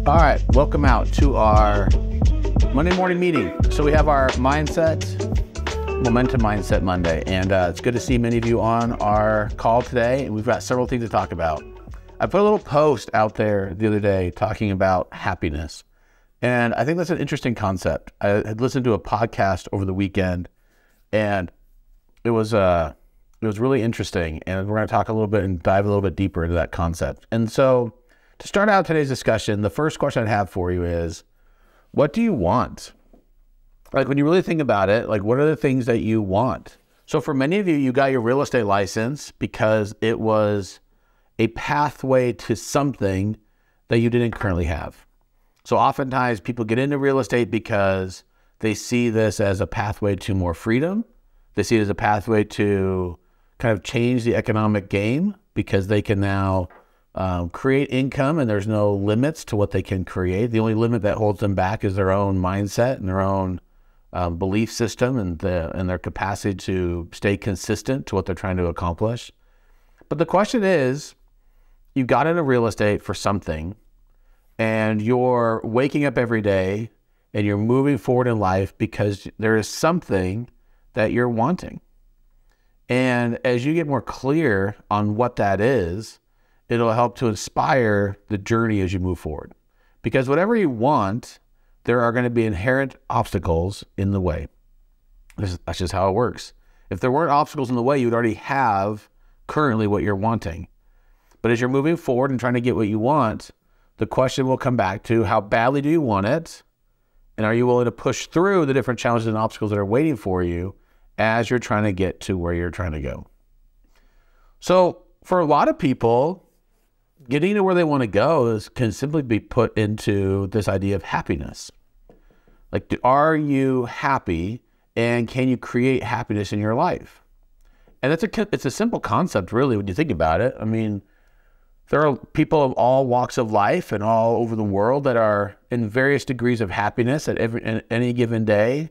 All right, welcome out to our Monday morning meeting. So we have our Momentum Mindset Monday, and it's good to see many of you on our call today, and we've got several things to talk about. I put a little post out there the other day talking about happiness, and I think that's an interesting concept. I had listened to a podcast over the weekend, and it was really interesting, and we're going to talk a little bit and dive a little bit deeper into that concept. And so to start out today's discussion, the first question I'd have for you is, what do you want? Like, when you really think about it, like, what are the things that you want? So for many of you, you got your real estate license because it was a pathway to something that you didn't currently have. So oftentimes people get into real estate because they see this as a pathway to more freedom. They see it as a pathway to kind of change the economic game because they can now create income, and there's no limits to what they can create. The only limit that holds them back is their own mindset and their own belief system and their capacity to stay consistent to what they're trying to accomplish. But the question is, you got into real estate for something, and you're waking up every day and you're moving forward in life because there is something that you're wanting. And as you get more clear on what that is, it'll help to inspire the journey as you move forward. Because whatever you want, there are going to be inherent obstacles in the way. That's just how it works. If there weren't obstacles in the way, you'd already have currently what you're wanting. But as you're moving forward and trying to get what you want, the question will come back to, how badly do you want it? And are you willing to push through the different challenges and obstacles that are waiting for you as you're trying to get to where you're trying to go? So for a lot of people, getting to where they want to go can simply be put into this idea of happiness. Like, are you happy, and can you create happiness in your life? And it's a simple concept, really, when you think about it. I mean, there are people of all walks of life and all over the world that are in various degrees of happiness at any given day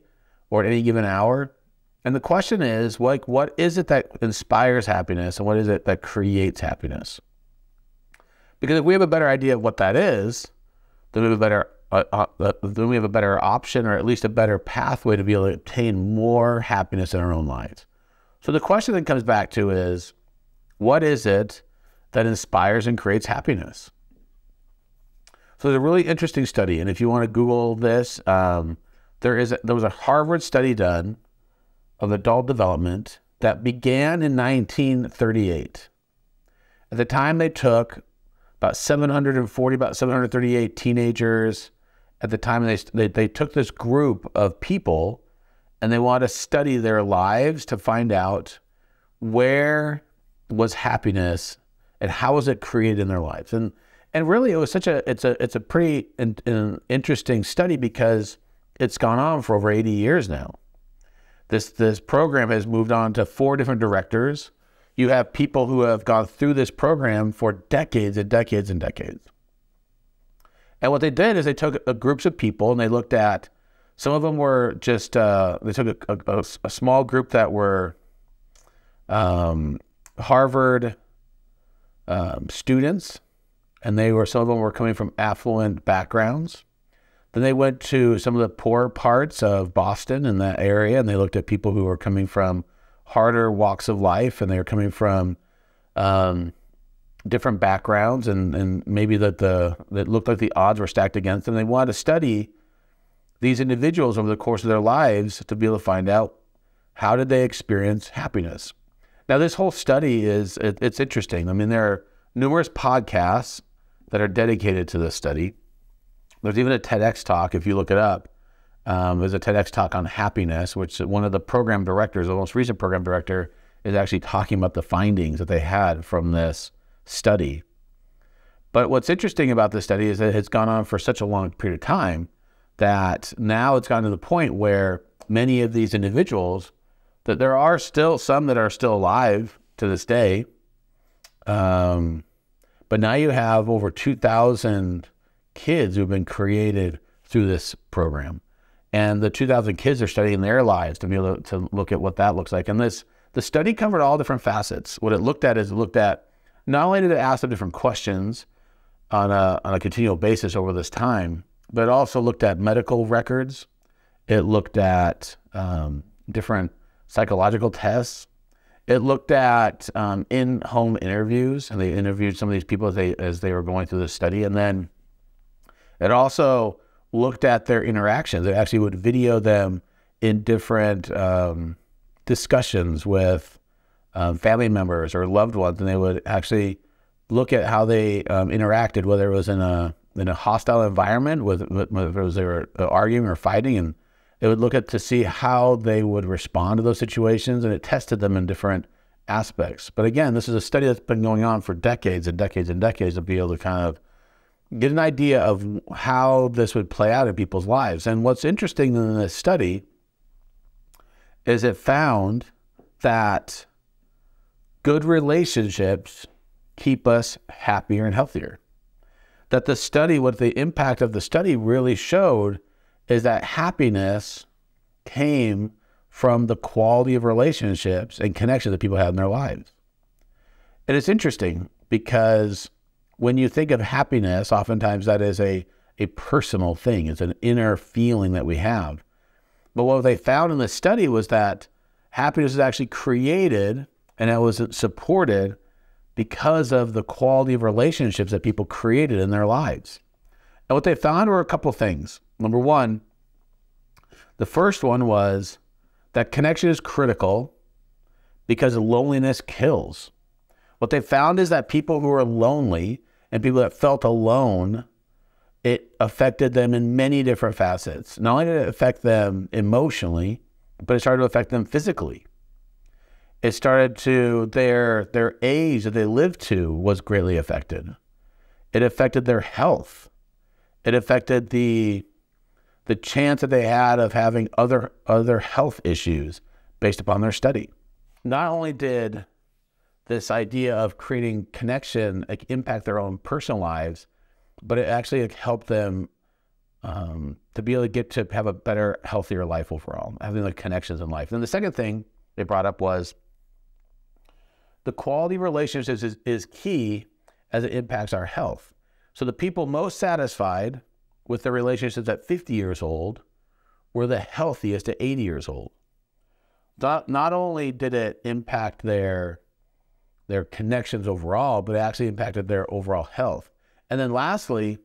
or at any given hour. And the question is, like, what is it that inspires happiness, and what is it that creates happiness? Because if we have a better idea of what that is, then we have a better option, or at least a better pathway to be able to obtain more happiness in our own lives. So the question that comes back to is, what is it that inspires and creates happiness? So there's a really interesting study, and if you want to Google this, there was a Harvard study done of adult development that began in 1938. At the time, they took about 738 teenagers. At the time, they took this group of people, and they wanted to study their lives to find out where was happiness and how was it created in their lives. And really, it was it's a pretty interesting study because it's gone on for over 80 years now. This program has moved on to 4 different directors. You have people who have gone through this program for decades and decades and decades. And what they did is they took groups of people, and they looked at, some of them were just, they took a small group that were Harvard students, and some of them were coming from affluent backgrounds. Then they went to some of the poorer parts of Boston and that area, and they looked at people who were coming from harder walks of life, and they were coming from different backgrounds, and maybe that looked like the odds were stacked against them. They wanted to study these individuals over the course of their lives to be able to find out, how did they experience happiness. Now, this whole study it's interesting. I mean, there are numerous podcasts that are dedicated to this study. There's even a TEDx talk, if you look it up. There's a TEDx talk on happiness, which one of the program directors, the most recent program director, is actually talking about the findings that they had from this study. But what's interesting about this study is that it's gone on for such a long period of time that now it's gotten to the point where many of these individuals, that there are still some that are still alive to this day. But now you have over 2,000 kids who've been created through this program. And the 2,000 kids are studying their lives to be able to look at what that looks like. And the study covered all different facets. What it looked at is not only did it ask them different questions on a continual basis over this time, but it also looked at medical records. It looked at different psychological tests. It looked at in-home interviews, and they interviewed some of these people as they were going through the study. And then it also looked at their interactions. It actually would video them in different discussions with family members or loved ones, and they would actually look at how they interacted, whether it was in a hostile environment, whether they were arguing or fighting, and it would look at to see how they would respond to those situations, and it tested them in different aspects. But again, this is a study that's been going on for decades and decades and decades to be able to kind of get an idea of how this would play out in people's lives. And what's interesting in this study is it found that good relationships keep us happier and healthier. That the study, what the impact of the study really showed is that happiness came from the quality of relationships and connections that people had in their lives. And it's interesting because when you think of happiness, oftentimes that is a personal thing. It's an inner feeling that we have. But what they found in the study was that happiness is actually created and it was supported because of the quality of relationships that people created in their lives. And what they found were a couple of things. Number one, the first one was that connection is critical because loneliness kills. What they found is that people who are lonely and people that felt alone, it affected them in many different facets. Not only did it affect them emotionally, but it started to affect them physically. It started to, their age that they lived to was greatly affected. It affected their health. It affected the chance that they had of having other health issues based upon their study. Not only did this idea of creating connection impact their own personal lives, but it actually helped them to be able to get to have a better, healthier life overall, having the connections in life. Then the second thing they brought up was the quality of relationships is key as it impacts our health. So the people most satisfied with their relationships at 50 years old were the healthiest at 80 years old. Not only did it impact their connections overall, but it actually impacted their overall health. And then lastly,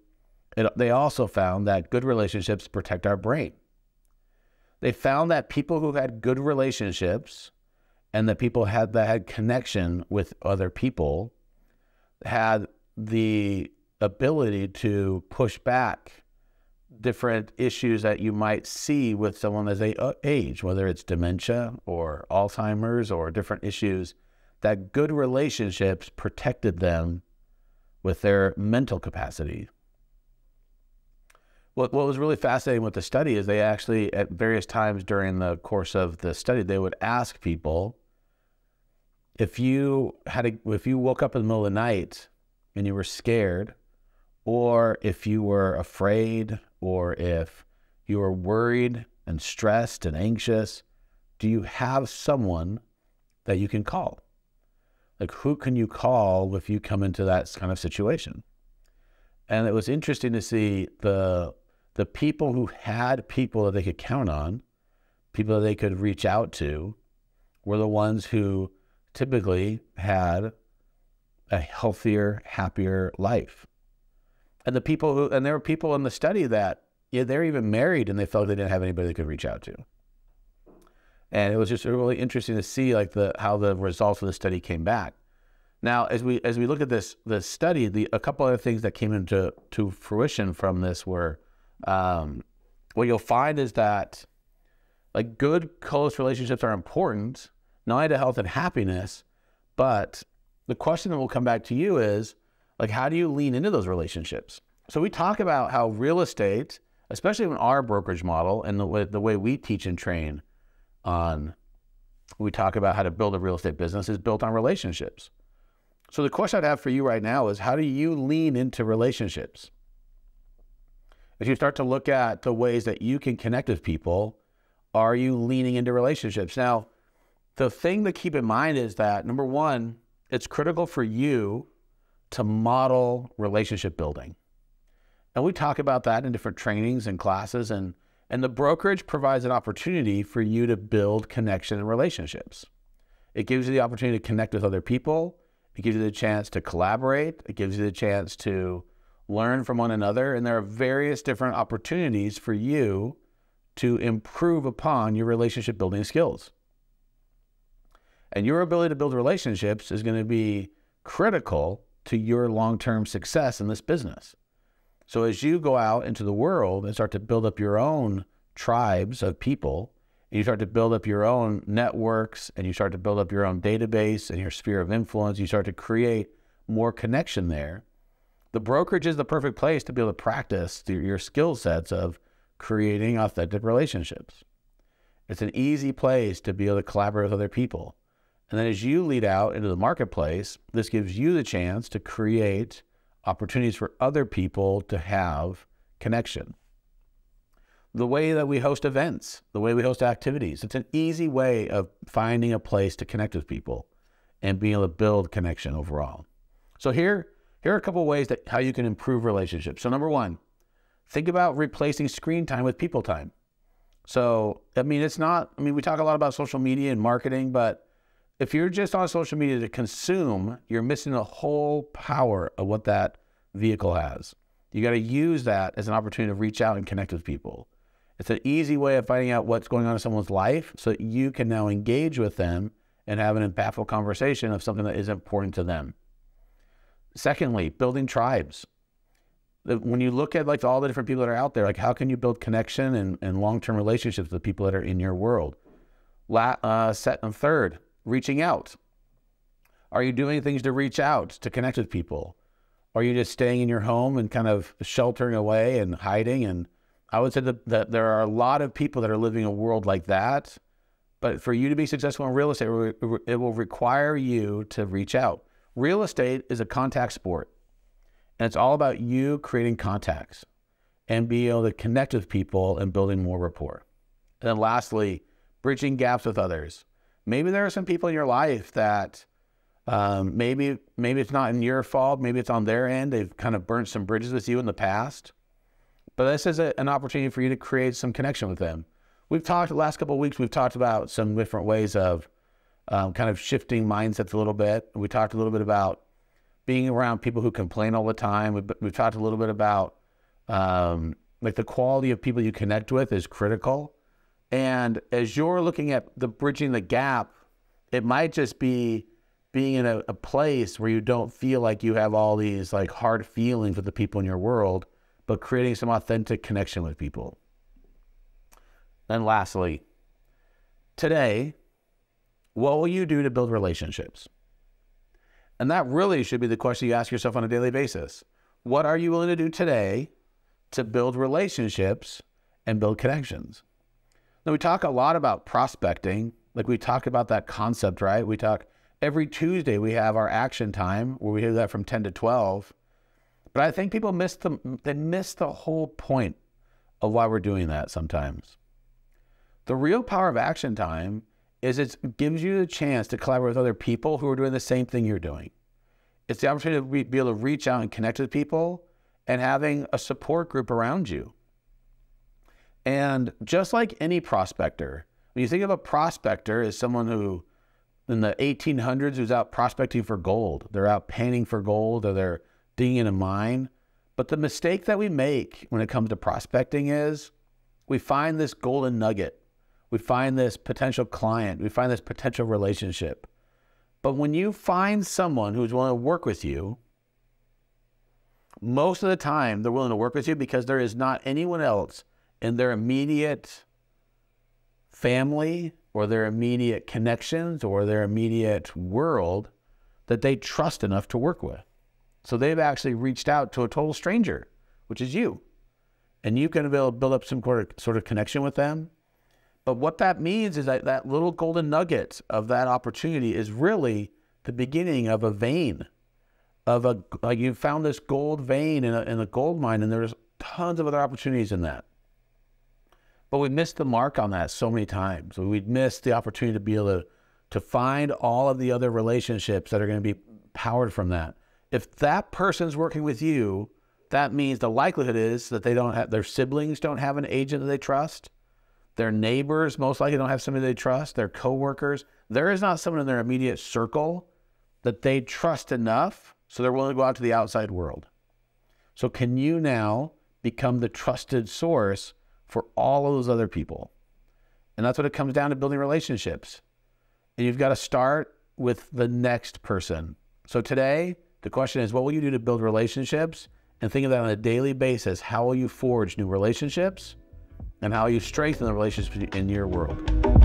they also found that good relationships protect our brain. They found that people who had good relationships and that people that had connection with other people had the ability to push back different issues that you might see with someone as they age, whether it's dementia or Alzheimer's or different issues, that good relationships protected them with their mental capacity. What was really fascinating with the study is they actually, at various times during the course of the study, they would ask people, if you woke up in the middle of the night and you were scared, or if you were afraid, or if you were worried and stressed and anxious, do you have someone that you can call? Like, who can you call if you come into that kind of situation? And it was interesting to see the people who had people that they could count on, people that they could reach out to, were the ones who typically had a healthier, happier life. And there were people in the study that they're even married and they felt they didn't have anybody they could reach out to. And it was just really interesting to see how the results of the study came back. Now, as we look at this study, a couple other things that came into fruition from this were, what you'll find is that good, close relationships are important, not only to health and happiness, but the question that will come back to you is, how do you lean into those relationships? So we talk about how real estate, especially in our brokerage model and the way we teach and train we talk about how to build a real estate business is built on relationships. So the question I'd have for you right now is, how do you lean into relationships? If you start to look at the ways that you can connect with people, are you leaning into relationships? Now, the thing to keep in mind is that, number one, it's critical for you to model relationship building. And we talk about that in different trainings and classes, and the brokerage provides an opportunity for you to build connection and relationships. It gives you the opportunity to connect with other people. It gives you the chance to collaborate. It gives you the chance to learn from one another. And there are various different opportunities for you to improve upon your relationship building skills. And your ability to build relationships is going to be critical to your long-term success in this business. So as you go out into the world and start to build up your own tribes of people, and you start to build up your own networks, and you start to build up your own database and your sphere of influence, you start to create more connection there. The brokerage is the perfect place to be able to practice your skill sets of creating authentic relationships. It's an easy place to be able to collaborate with other people. And then as you lead out into the marketplace, this gives you the chance to create opportunities for other people to have connection. The way that we host events, the way we host activities, it's an easy way of finding a place to connect with people and being able to build connection overall. So here are a couple of ways that how you can improve relationships. So number one, think about replacing screen time with people time. So, we talk a lot about social media and marketing, but if you're just on social media to consume, you're missing the whole power of what that vehicle has. You got to use that as an opportunity to reach out and connect with people. It's an easy way of finding out what's going on in someone's life so that you can now engage with them and have an impactful conversation of something that is important to them. Secondly, building tribes. When you look at like all the different people that are out there, like how can you build connection and long-term relationships with people that are in your world? Third, reaching out. Are you doing things to reach out, to connect with people? Or are you just staying in your home and kind of sheltering away and hiding? And I would say that there are a lot of people that are living a world like that. But for you to be successful in real estate, it will require you to reach out. Real estate is a contact sport. And it's all about you creating contacts and being able to connect with people and building more rapport. And then lastly, bridging gaps with others. Maybe there are some people in your life that maybe it's not in your fault. Maybe it's on their end. They've kind of burnt some bridges with you in the past. But this is an opportunity for you to create some connection with them. We've talked the last couple of weeks, we've talked about some different ways of kind of shifting mindsets a little bit. We talked a little bit about being around people who complain all the time. We've talked a little bit about like the quality of people you connect with is critical. And as you're looking at the bridging the gap, it might just be being in a place where you don't feel like you have all these like hard feelings with the people in your world, but creating some authentic connection with people. Then lastly, today, what will you do to build relationships? And that really should be the question you ask yourself on a daily basis. What are you willing to do today to build relationships and build connections? Now, we talk a lot about prospecting. Like we talk about that concept, right? We talk every Tuesday, we have our action time where we do that from 10 to 12. But I think people miss the whole point of why we're doing that sometimes. The real power of action time is it gives you the chance to collaborate with other people who are doing the same thing you're doing. It's the opportunity to be able to reach out and connect with people and having a support group around you. And just like any prospector, when you think of a prospector as someone who in the 1800s who's out prospecting for gold, they're out panning for gold or they're digging in a mine. But the mistake that we make when it comes to prospecting is we find this golden nugget. We find this potential client. We find this potential relationship. But when you find someone who's willing to work with you, most of the time they're willing to work with you because there is not anyone else in their immediate family or their immediate connections or their immediate world that they trust enough to work with. So they've actually reached out to a total stranger, which is you. And you can build up some sort of connection with them. But what that means is that that little golden nugget of that opportunity is really the beginning of a vein, like you found this gold vein in a gold mine, and there's tons of other opportunities in that. But we missed the mark on that so many times. We'd missed the opportunity to be able to find all of the other relationships that are going to be powered from that. If that person's working with you, that means the likelihood is that their siblings don't have an agent that they trust. Their neighbors most likely don't have somebody they trust. Their coworkers. There is not someone in their immediate circle that they trust enough so they're willing to go out to the outside world. So can you now become the trusted source for all of those other people? And that's what it comes down to, building relationships. And you've got to start with the next person. So today, the question is, what will you do to build relationships? And think of that on a daily basis. How will you forge new relationships? And how will you strengthen the relationships in your world?